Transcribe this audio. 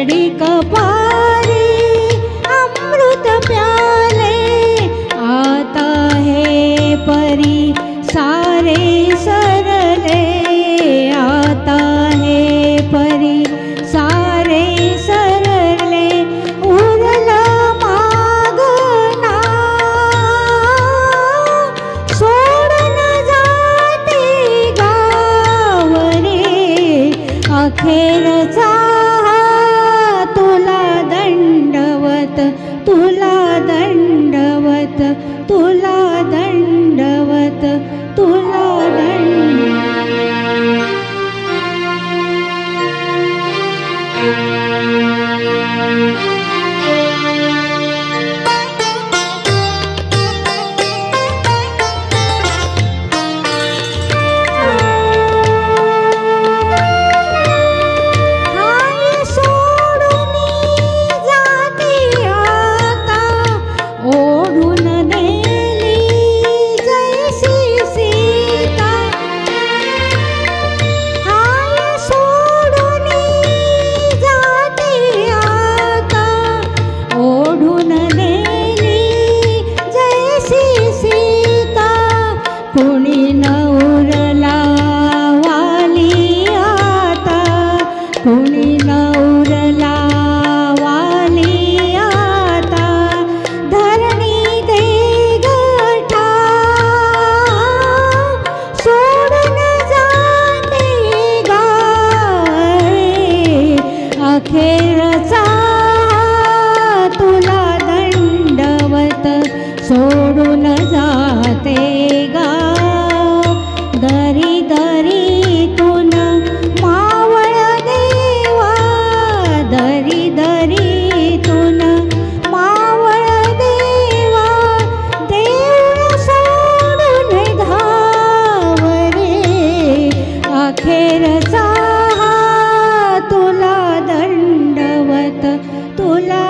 घडी कपारी अमृत प्याले, आता है परी सारे सरले, आता है परी सारे सरले, उरला मागना सोडून जाते गाव रे, अखेरचा तुला दंडवत, तुला दंडवत, तुला दंडवत, तुला दंडवत. कोणी न उरला वाली आता, कोणी न उरला वाली आता, धरणी दे गठा सोडून जाते गाय, अखेरचा तुला दंडवत, सोडून जाते दरी दरीतून मावळ देवा, दरी दरीतून मावळ देवा, देऊळ सोडून धाव रे, अखेरचा तुला दंडवत, तुला